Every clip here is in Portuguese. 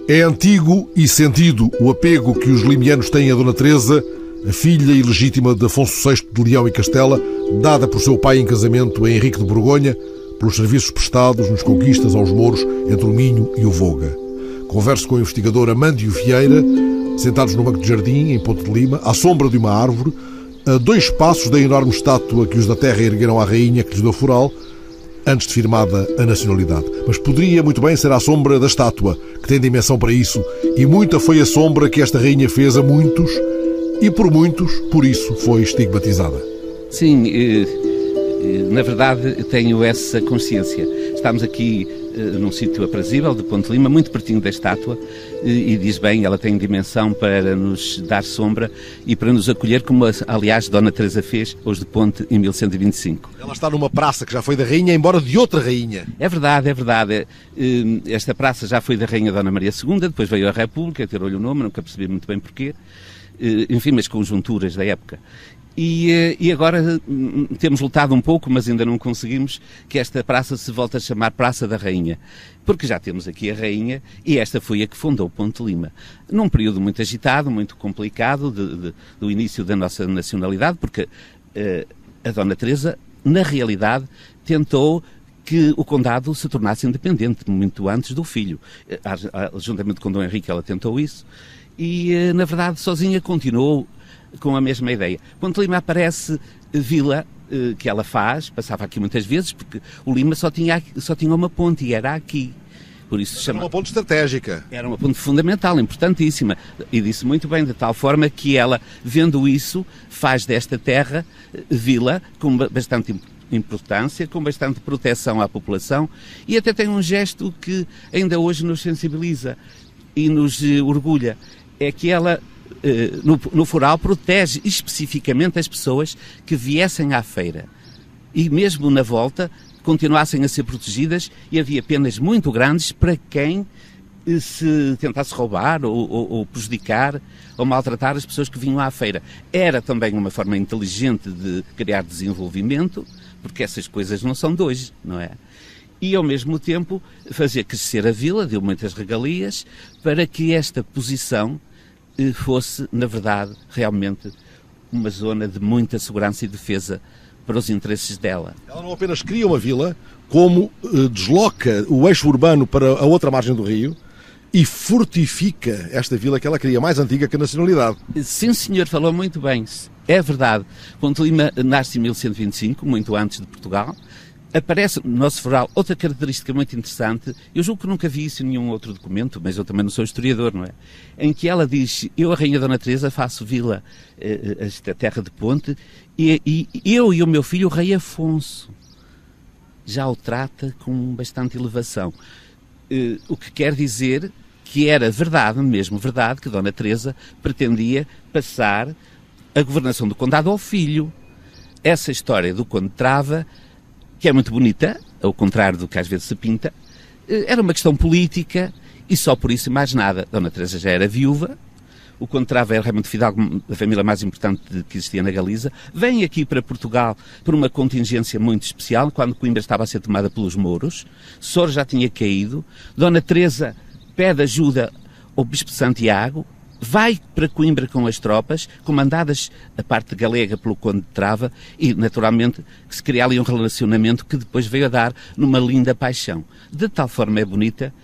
É antigo e sentido o apego que os limianos têm a Dona Teresa, a filha ilegítima de Afonso VI de Leão e Castela, dada por seu pai em casamento a Henrique de Borgonha, pelos serviços prestados nas conquistas aos mouros entre o Minho e o Voga. Converso com o investigador Amândio Vieira, sentados no banco de jardim, em Ponte de Lima, à sombra de uma árvore, a 2 passos da enorme estátua que os da terra ergueram à rainha que lhes deu foral, antes de firmada a nacionalidade. Mas poderia muito bem ser à sombra da estátua, que tem dimensão para isso, e muita foi a sombra que esta rainha fez a muitos, e por muitos, por isso, foi estigmatizada. Sim, na verdade tenho essa consciência. Estamos aqui num sítio aprazível de Ponte de Lima, muito pertinho da estátua, e diz bem, ela tem dimensão para nos dar sombra e para nos acolher, como aliás Dona Teresa fez hoje de Ponte em 1125. Ela está numa praça que já foi da rainha, embora de outra rainha. É verdade, é verdade. Esta praça já foi da rainha Dona Maria II, depois veio a República, tirou-lhe o nome, nunca percebi muito bem porquê. Enfim, mas conjunturas da época. E agora temos lutado um pouco, mas ainda não conseguimos que esta praça se volte a chamar Praça da Rainha, porque já temos aqui a Rainha e esta foi a que fundou Ponte de Lima. Num período muito agitado, muito complicado do início da nossa nacionalidade, porque a Dona Teresa, na realidade, tentou que o condado se tornasse independente muito antes do filho. Juntamente com Dom Henrique ela tentou isso e, na verdade, sozinha continuou com a mesma ideia. Ponte de Lima aparece vila que ela faz, passava aqui muitas vezes, porque o Lima só tinha uma ponte e era aqui. Por isso era uma ponte estratégica. Era uma ponte fundamental, importantíssima. E disse muito bem, de tal forma que ela, vendo isso, faz desta terra vila com bastante importância, com bastante proteção à população e até tem um gesto que ainda hoje nos sensibiliza e nos orgulha. É que ela no Foral protege especificamente as pessoas que viessem à feira e mesmo na volta continuassem a ser protegidas e havia penas muito grandes para quem se tentasse roubar ou prejudicar ou maltratar as pessoas que vinham à feira. Era também uma forma inteligente de criar desenvolvimento, porque essas coisas não são de hoje, não é? E, ao mesmo tempo, fazer crescer a vila, deu muitas regalias, para que esta posição fosse, na verdade, realmente uma zona de muita segurança e defesa para os interesses dela. Ela não apenas cria uma vila, como desloca o eixo urbano para a outra margem do rio e fortifica esta vila que ela cria, mais antiga que a nacionalidade. Sim, senhor, falou muito bem. É verdade. Ponte de Lima nasce em 1125, muito antes de Portugal. Aparece no nosso foral outra característica muito interessante, eu julgo que nunca vi isso em nenhum outro documento, mas eu também não sou historiador, não é? Em que ela diz, eu, a Rainha Dona Teresa, faço vila, esta terra de Ponte, e eu e o meu filho, o Rei Afonso, já o trata com bastante elevação. O que quer dizer que era verdade, mesmo verdade, que Dona Teresa pretendia passar a governação do condado ao filho. Essa história do Conde Trava, que é muito bonita, ao contrário do que às vezes se pinta, era uma questão política e só por isso e mais nada. Dona Teresa já era viúva, o Conde Trava era Raimundo Fidalgo, a família mais importante que existia na Galiza, vem aqui para Portugal por uma contingência muito especial, quando Coimbra estava a ser tomada pelos mouros, Sor já tinha caído, Dona Teresa pede ajuda ao Bispo de Santiago, vai para Coimbra com as tropas, comandadas a parte galega pelo Conde de Trava e, naturalmente, que se cria ali um relacionamento que depois veio a dar numa linda paixão. De tal forma é bonita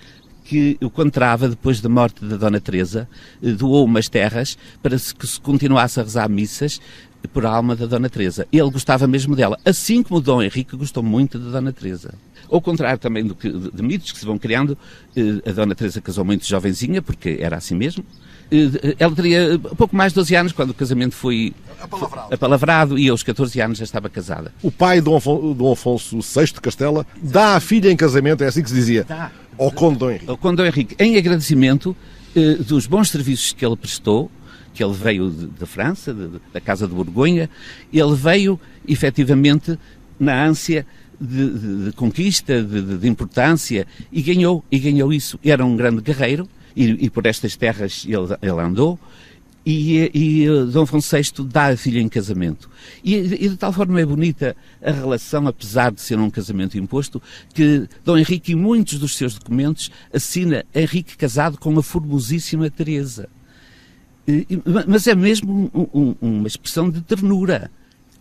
que o Conde de Trava, depois da morte da Dona Teresa, doou umas terras para que se continuasse a rezar missas por a alma da Dona Teresa. Ele gostava mesmo dela, assim como o Dom Henrique gostou muito da Dona Teresa. Ao contrário também de mitos que se vão criando, a Dona Teresa casou muito jovenzinha, porque era assim mesmo. Ela teria pouco mais de 12 anos quando o casamento foi apalavrado e aos 14 anos já estava casada. O pai, Dom Afonso VI de Castela, dá a filha em casamento, é assim que se dizia, ao Conde Dom Henrique. Ao Conde Dom Henrique, em agradecimento dos bons serviços que ele prestou, que ele veio da França, da Casa de Borgonha, ele veio, efetivamente, na ânsia de conquista, de importância, e ganhou isso. Era um grande guerreiro, e por estas terras ele andou, E Dom Afonso VI dá a filha em casamento. E de tal forma é bonita a relação, apesar de ser um casamento imposto, que Dom Henrique, em muitos dos seus documentos, assina Henrique casado com a formosíssima Teresa. Mas é mesmo uma expressão de ternura.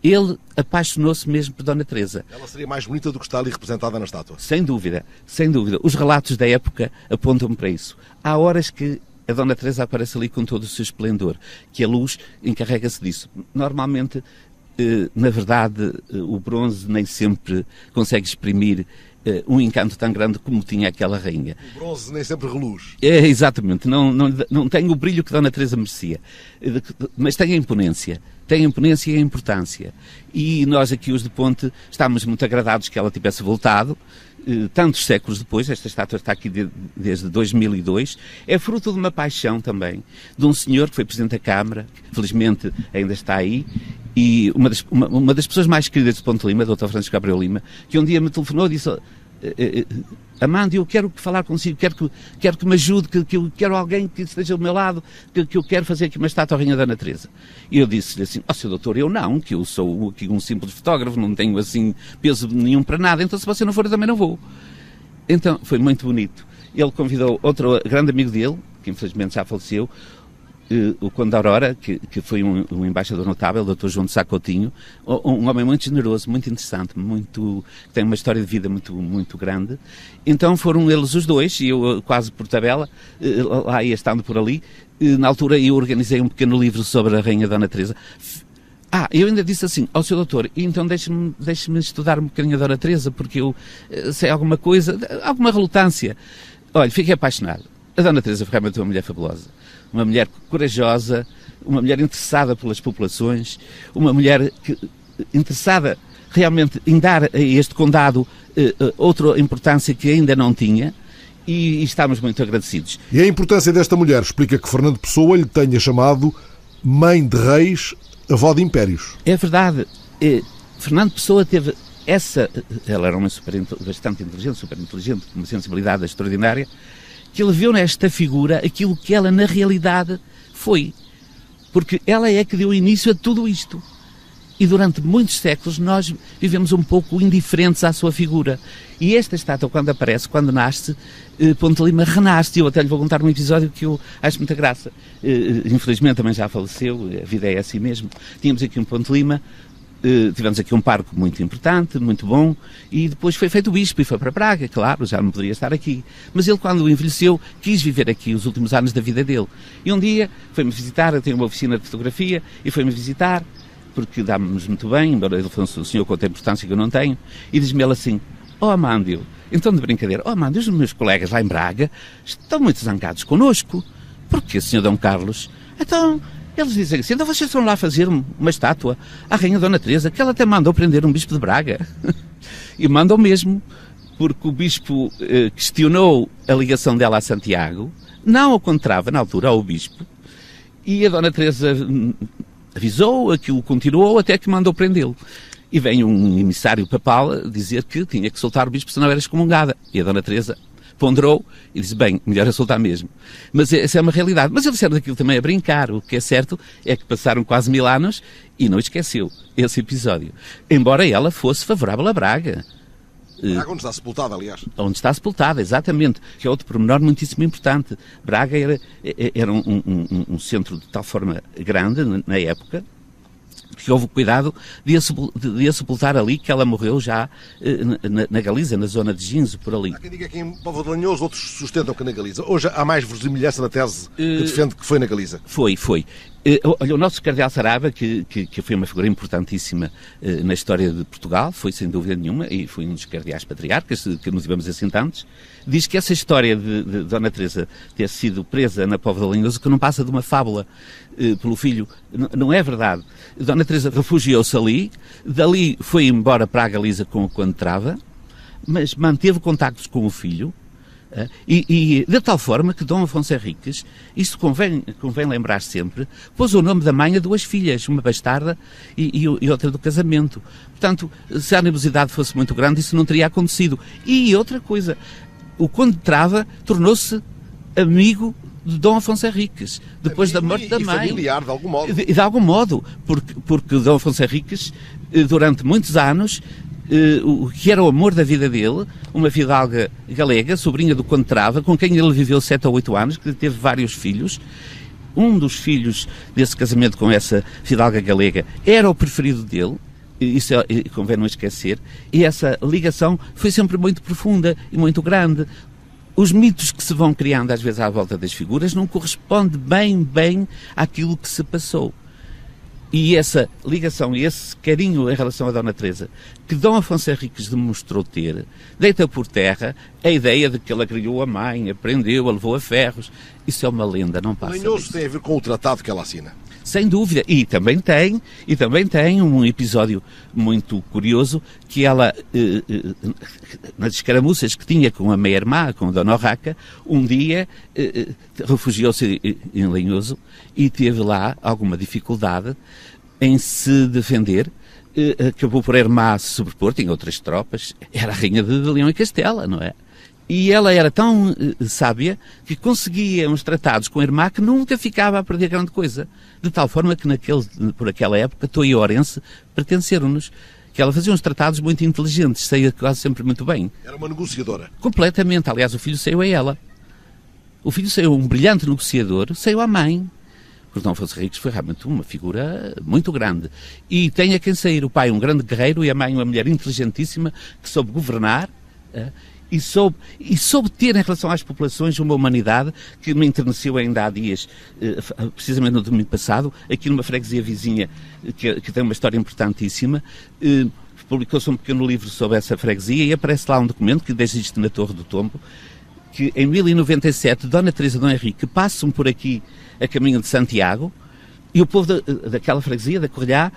Ele apaixonou-se mesmo por Dona Teresa. Ela seria mais bonita do que está ali representada na estátua. Sem dúvida, sem dúvida. Os relatos da época apontam para isso. Há horas que a Dona Teresa aparece ali com todo o seu esplendor, que a luz encarrega-se disso. Normalmente, na verdade, o bronze nem sempre consegue exprimir um encanto tão grande como tinha aquela rainha. O bronze nem sempre reluz. Exatamente, não tem o brilho que Dona Teresa merecia, mas tem a imponência e a importância. E nós aqui, os de Ponte, estamos muito agradados que ela tivesse voltado, tantos séculos depois. Esta estátua está aqui desde 2002, é fruto de uma paixão também, de um senhor que foi Presidente da Câmara, que felizmente ainda está aí, e uma das pessoas mais queridas de Ponte Lima, Dr. Francisco Gabriel Lima, que um dia me telefonou e disse: Amando, eu quero falar consigo, quero que me ajude, que eu quero alguém que esteja ao meu lado, que eu quero fazer aqui uma estátua à Rainha Dona Teresa. E eu disse-lhe assim: Sr. doutor, eu não, que eu sou aqui um simples fotógrafo, não tenho assim peso nenhum para nada, então se você não for eu também não vou. Então foi muito bonito. Ele convidou outro grande amigo dele, que infelizmente já faleceu, o Conde da Aurora, que foi um embaixador notável, o Dr. João de Sá Coutinho, um homem muito generoso, muito interessante, que tem uma história de vida muito, muito grande. Então foram eles os dois, e eu quase por tabela, lá ia estando por ali. Na altura eu organizei um pequeno livro sobre a Rainha Dona Teresa. Eu ainda disse assim: Sr. doutor, então deixe-me estudar um bocadinho a Dona Teresa, porque eu sei alguma coisa, alguma relutância. Olha, fiquei apaixonado. A Dona Teresa foi realmente uma mulher fabulosa. Uma mulher corajosa, uma mulher interessada pelas populações, uma mulher interessada realmente em dar a este condado outra importância que ainda não tinha, e estamos muito agradecidos. E a importância desta mulher explica que Fernando Pessoa lhe tenha chamado mãe de reis, avó de impérios. É verdade. Fernando Pessoa teve ela era uma bastante inteligente, super inteligente, com uma sensibilidade extraordinária, que ele viu nesta figura aquilo que ela na realidade foi. Porque ela é que deu início a tudo isto. E durante muitos séculos nós vivemos um pouco indiferentes à sua figura. E esta estátua, quando aparece, quando nasce, Ponte Lima renasce. Eu até lhe vou contar um episódio que eu acho muita graça. Infelizmente também já faleceu, a vida é assim mesmo. Tínhamos aqui um Ponte Lima, tivemos aqui um parque muito importante, muito bom, e depois foi feito o bispo e foi para Braga, claro, já não poderia estar aqui. Mas ele, quando envelheceu, quis viver aqui os últimos anos da vida dele. E um dia foi-me visitar, eu tenho uma oficina de fotografia, e foi-me visitar, porque dá-nos muito bem, embora ele fosse um senhor com outra importância que eu não tenho, e diz-me ele assim: Amândio, então de brincadeira, Amândio, os meus colegas lá em Braga estão muito zangados connosco. Porquê, Sr. Dom Carlos? Então, eles dizem assim: então vocês estão lá a fazer uma estátua à Rainha Dona Teresa, que ela até mandou prender um bispo de Braga. E mandou mesmo, porque o bispo questionou a ligação dela a Santiago, não o encontrava na altura ao bispo, e a Dona Teresa avisou, aquilo continuou, até que mandou prendê-lo. E vem um emissário papal dizer que tinha que soltar o bispo, senão era excomungada. E a Dona Teresa ponderou e disse: bem, melhor é soltar mesmo. Mas essa é uma realidade. Mas eles disseram daquilo também a brincar. O que é certo é que passaram quase 1000 anos e não esqueceu esse episódio. Embora ela fosse favorável a Braga. Braga, onde está sepultada, aliás. Onde está sepultada, exatamente. Que é outro pormenor muitíssimo importante. Braga era um centro de tal forma grande na época, que houve cuidado de a sepultar ali, que ela morreu já na Galiza, na zona de Ginzo, por ali. Há quem diga que em Póvoa de Lanhoso, outros sustentam que na Galiza. Hoje há mais verosimilhança na tese que defende que foi na Galiza. Foi. Olha, o nosso cardeal Saraiva, que foi uma figura importantíssima na história de Portugal, foi sem dúvida nenhuma, e foi um dos cardeais patriarcas, que nos tivemos assim tantos, diz que essa história de Dona Teresa ter sido presa na Póvoa de Lanhoso, que não passa de uma fábula pelo filho, não é verdade. Dona Teresa refugiou-se ali, dali foi embora para a Galiza com o que entrava, mas manteve contactos com o filho, e de tal forma que Dom Afonso Henriques, isto convém lembrar sempre, pôs o nome da mãe a 2 filhas, uma bastarda e outra do casamento. Portanto, se a animosidade fosse muito grande, isso não teria acontecido. E outra coisa, o Conde de Trava tornou-se amigo de Dom Afonso Henriques, depois da morte da mãe. Familiar, de algum modo. De algum modo, porque Dom Afonso Henriques, durante muitos anos, o que era o amor da vida dele, uma fidalga galega, sobrinha do Conde Trava, com quem ele viveu 7 ou 8 anos, que teve vários filhos. Um dos filhos desse casamento com essa fidalga galega era o preferido dele, isso convém não esquecer, e essa ligação foi sempre muito profunda e muito grande. Os mitos que se vão criando às vezes à volta das figuras não correspondem bem àquilo que se passou. E essa ligação e esse carinho em relação a Dona Teresa, que Dom Afonso Henriques demonstrou ter, deita por terra a ideia de que ela criou a mãe, aprendeu, a levou a ferros. Isso é uma lenda, não passa. Lenhoso tem a ver com o tratado que ela assina. Sem dúvida. E também tem um episódio muito curioso que ela, nas escaramuças que tinha com a meia-irmã, com a Dona Urraca, um dia refugiou-se em Lenhoso e teve lá alguma dificuldade em se defender. Acabou por a irmã se sobrepor, tinha outras tropas, era a rainha de Leão e Castela, não é? E ela era tão sábia que conseguia uns tratados com a irmã que nunca ficava a perder grande coisa. De tal forma que por aquela época, Toa e Ourense pertenceram-nos. Que ela fazia uns tratados muito inteligentes, saía quase sempre muito bem. Era uma negociadora. Completamente. Aliás, o filho saiu a ela. O filho saiu um brilhante negociador, saiu à mãe. Porque Dom Afonso Henriques foi realmente uma figura muito grande. E tem a quem sair o pai um grande guerreiro e a mãe uma mulher inteligentíssima que soube governar, e soube ter em relação às populações uma humanidade que me enterneceu ainda há dias, precisamente no domingo passado, aqui numa freguesia vizinha que tem uma história importantíssima. Publicou-se um pequeno livro sobre essa freguesia e aparece lá um documento que existe na Torre do Tombo, que em 1097 Dona Teresa e Dom Henrique passam por aqui a caminho de Santiago. E o povo daquela freguesia, da Correlhá,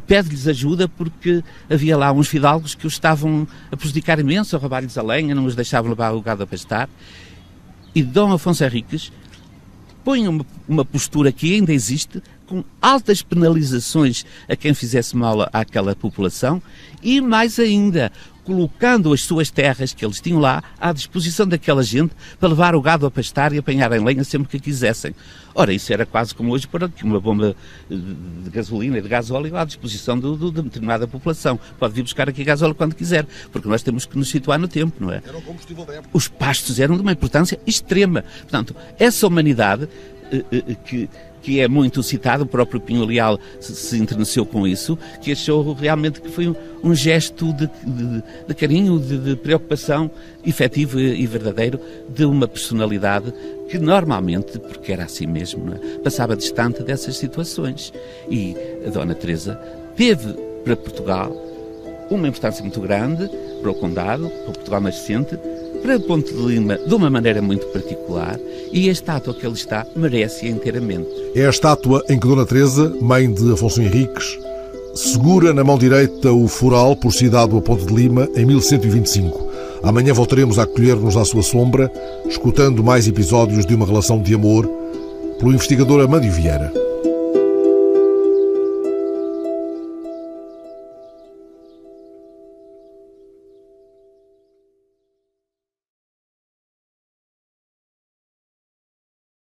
pede-lhes ajuda porque havia lá uns fidalgos que os estavam a prejudicar imenso, a roubar-lhes a lenha, não os deixavam levar o gado a pastar. E Dom Afonso Henriques põe uma postura que ainda existe, com altas penalizações a quem fizesse mal àquela população e, mais ainda, colocando as suas terras que eles tinham lá à disposição daquela gente para levar o gado a pastar e apanhar em lenha sempre que quisessem. Ora, isso era quase como hoje por aqui, uma bomba de gasolina e de gasóleo à disposição de determinada população. Pode vir buscar aqui gasóleo quando quiser, porque nós temos que nos situar no tempo, não é? Era o combustível da época. Os pastos eram de uma importância extrema. Portanto, essa humanidade que é muito citado, o próprio Pinho Leal se enterneceu com isso, que achou realmente que foi um gesto de carinho, de preocupação efetivo e verdadeiro de uma personalidade que normalmente, porque era assim mesmo, não é? Passava distante dessas situações. E a Dona Teresa teve para Portugal uma importância muito grande, para o Condado, para Portugal nascente, para Ponte de Lima de uma maneira muito particular, e a estátua que ali está merece-a inteiramente. É a estátua em que Dona Teresa, mãe de Afonso Henriques, segura na mão direita o foral por si dado a Ponte de Lima em 1125. Amanhã voltaremos a acolher-nos à sua sombra, escutando mais episódios de uma relação de amor, pelo investigador Amandio Vieira.